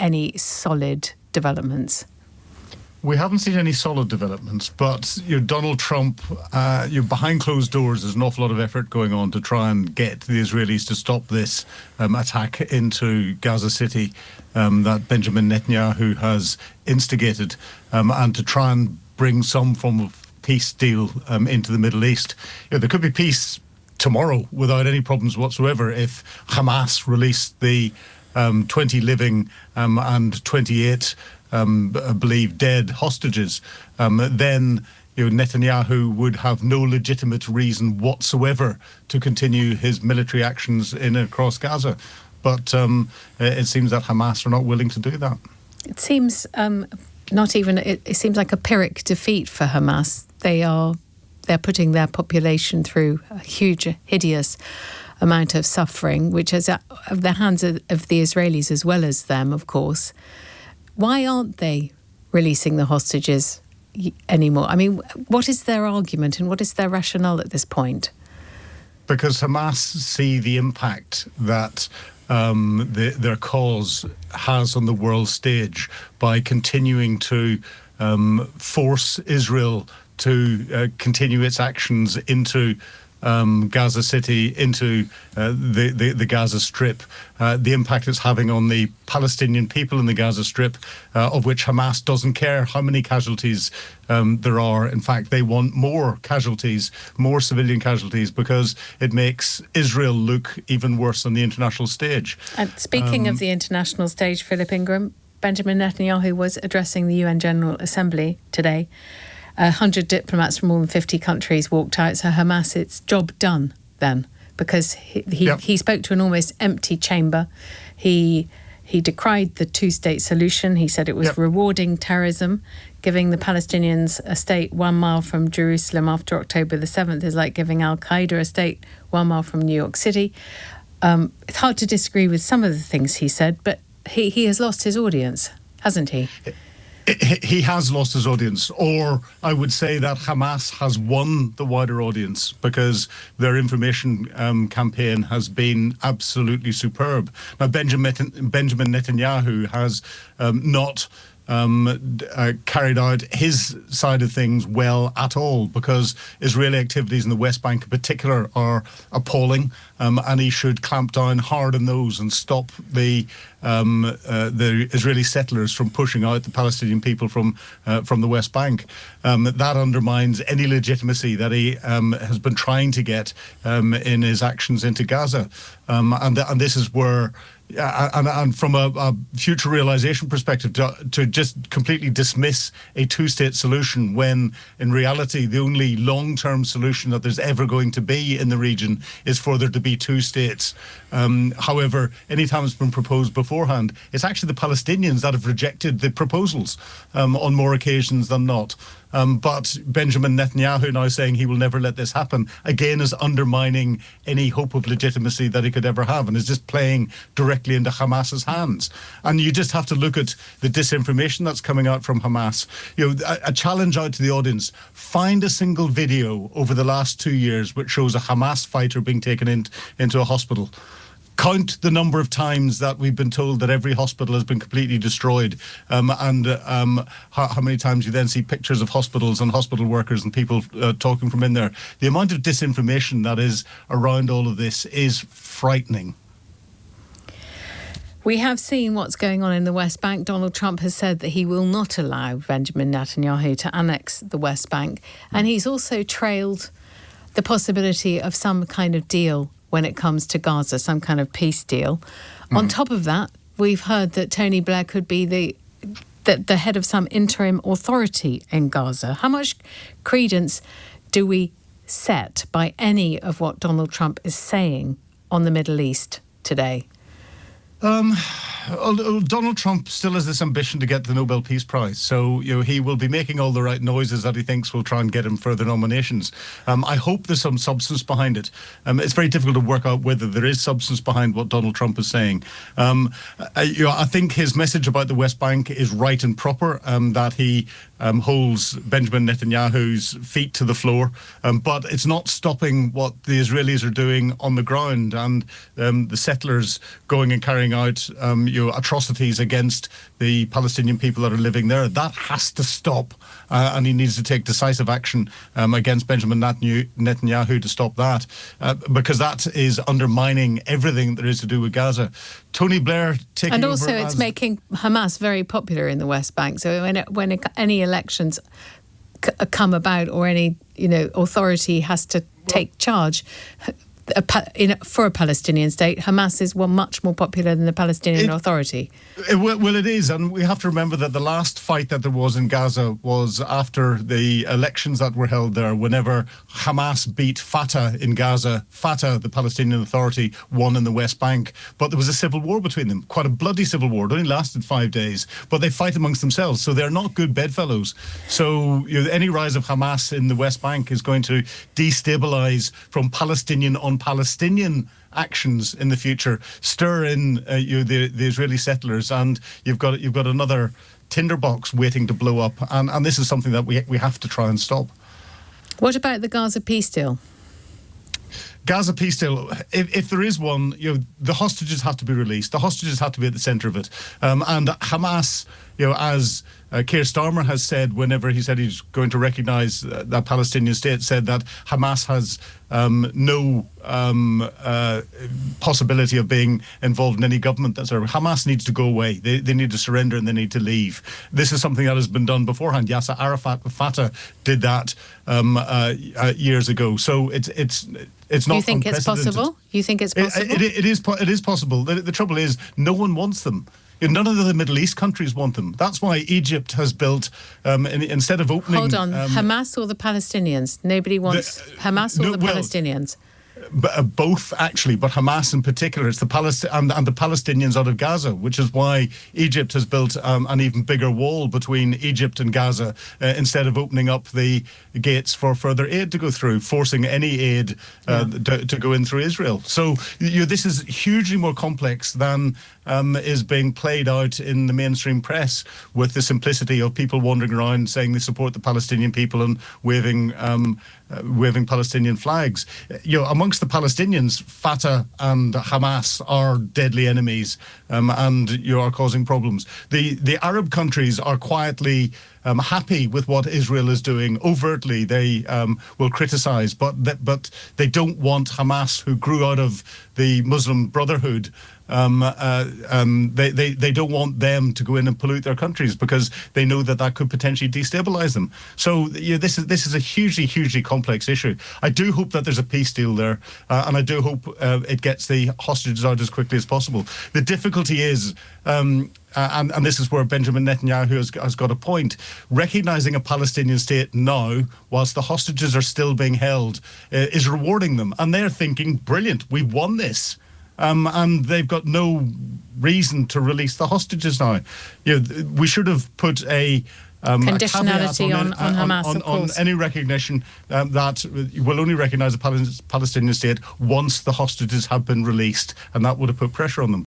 any solid developments? We haven't seen any solid developments, but Donald Trump, behind closed doors, there's an awful lot of effort going on to try and get the Israelis to stop this attack into Gaza City that Benjamin Netanyahu has instigated, and to try and bring some form of peace deal into the Middle East. There could be peace tomorrow without any problems whatsoever if Hamas released the 20 living and 28 believed dead hostages, then Netanyahu would have no legitimate reason whatsoever to continue his military actions across Gaza. But it seems that Hamas are not willing to do that. It seems it seems like a Pyrrhic defeat for Hamas. They're putting their population through a huge, hideous amount of suffering, which is at the hands of the Israelis as well as them, of course. Why aren't they releasing the hostages anymore? I mean, what is their argument and what is their rationale at this point? Because Hamas see the impact that their cause has on the world stage by continuing to force Israel to continue its actions into Gaza City, into the Gaza Strip, the impact it's having on the Palestinian people in the Gaza Strip, of which Hamas doesn't care how many casualties there are. In fact, they want more casualties, more civilian casualties, because it makes Israel look even worse on the international stage. And speaking of the international stage, Philip Ingram, Benjamin Netanyahu was addressing the UN General Assembly today. 100 diplomats from more than 50 countries walked out. So Hamas, it's job done then, because he spoke to an almost empty chamber. He decried the two-state solution. He said it was rewarding terrorism. Giving the Palestinians a state 1 mile from Jerusalem after October the 7th is like giving Al-Qaeda a state 1 mile from New York City. It's hard to disagree with some of the things he said, but he has lost his audience, hasn't he? He has lost his audience, or I would say that Hamas has won the wider audience, because their information campaign has been absolutely superb. Now, Benjamin Netanyahu has not carried out his side of things well at all, because Israeli activities in the West Bank in particular are appalling, and he should clamp down hard on those and stop the Israeli settlers from pushing out the Palestinian people from the West Bank. That undermines any legitimacy that he has been trying to get in his actions into Gaza, and this is where. And from a future realization perspective, to just completely dismiss a two-state solution when, in reality, the only long-term solution that there's ever going to be in the region is for there to be two states. However, anytime it's been proposed beforehand, it's actually the Palestinians that have rejected the proposals on more occasions than not. But Benjamin Netanyahu now saying he will never let this happen, again, is undermining any hope of legitimacy that he could ever have, and is just playing directly into Hamas's hands. And you just have to look at the disinformation that's coming out from Hamas. A challenge out to the audience: find a single video over the last 2 years which shows a Hamas fighter being taken into a hospital. Count the number of times that we've been told that every hospital has been completely destroyed, and how many times you then see pictures of hospitals and hospital workers and people talking from in there. The amount of disinformation that is around all of this is frightening. We have seen what's going on in the West Bank. Donald Trump has said that he will not allow Benjamin Netanyahu to annex the West Bank, and he's also trailed the possibility of some kind of deal when it comes to Gaza, some kind of peace deal. On top of that, we've heard that Tony Blair could be the head of some interim authority in Gaza. How much credence do we set by any of what Donald Trump is saying on the Middle East today? Donald Trump still has this ambition to get the Nobel Peace Prize, so he will be making all the right noises that he thinks will try and get him further nominations. I hope there's some substance behind it. It's very difficult to work out whether there is substance behind what Donald Trump is saying. I think his message about the West Bank is right and proper, that he holds Benjamin Netanyahu's feet to the floor, but it's not stopping what the Israelis are doing on the ground, and the settlers going and carrying carrying out atrocities against the Palestinian people that are living there. That has to stop, and he needs to take decisive action against Benjamin Netanyahu to stop that, because that is undermining everything there is to do with Gaza. Tony Blair taking and over also it's making Hamas very popular in the West Bank. So when any elections come about, or any authority has to take charge for a Palestinian state, Hamas is much more popular than the Palestinian Authority. Well, it is, and we have to remember that the last fight that there was in Gaza was after the elections that were held there, whenever Hamas beat Fatah in Gaza. Fatah, the Palestinian Authority, won in the West Bank, but there was a civil war between them, quite a bloody civil war. It only lasted 5 days, but they fight amongst themselves, so they're not good bedfellows. So any rise of Hamas in the West Bank is going to destabilise from Palestinian on Palestinian actions in the future, stir in the Israeli settlers, and you've got another tinderbox waiting to blow up, and this is something that we have to try and stop. What about the Gaza peace deal? Gaza peace deal, if there is one, the hostages have to be released. The hostages have to be at the centre of it. And Hamas, as Keir Starmer has said, whenever he said he's going to recognise that Palestinian state, said that Hamas has no possibility of being involved in any government. Hamas needs to go away. They need to surrender and they need to leave. This is something that has been done beforehand. Yasser Arafat with Fatah did that years ago. So it's not. You think it's possible? You think it's possible? It is possible. The trouble is, no one wants them. None of the Middle East countries want them. That's why Egypt has built, instead of opening... Hold on, Hamas or the Palestinians? Nobody wants Hamas or the Palestinians? Both, actually, but Hamas in particular. It's the and the Palestinians out of Gaza, which is why Egypt has built an even bigger wall between Egypt and Gaza, instead of opening up the gates for further aid to go through, forcing any aid to go in through Israel. So this is hugely more complex than is being played out in the mainstream press, with the simplicity of people wandering around saying they support the Palestinian people and waving Palestinian flags. Amongst the Palestinians, Fatah and Hamas are deadly enemies, and are causing problems. The Arab countries are quietly happy with what Israel is doing. Overtly, they will criticise, but they don't want Hamas, who grew out of the Muslim Brotherhood. They don't want them to go in and pollute their countries, because they know that could potentially destabilise them. So this is a hugely complex issue. I do hope that there's a peace deal there, and I do hope it gets the hostages out as quickly as possible. The difficulty is, and this is where Benjamin Netanyahu has got a point, recognising a Palestinian state now, whilst the hostages are still being held, is rewarding them. And they're thinking, brilliant, we've won this. And they've got no reason to release the hostages now. We should have put a conditionality on Hamas, of course. On any recognition that will only recognise a Palestinian state once the hostages have been released, and that would have put pressure on them.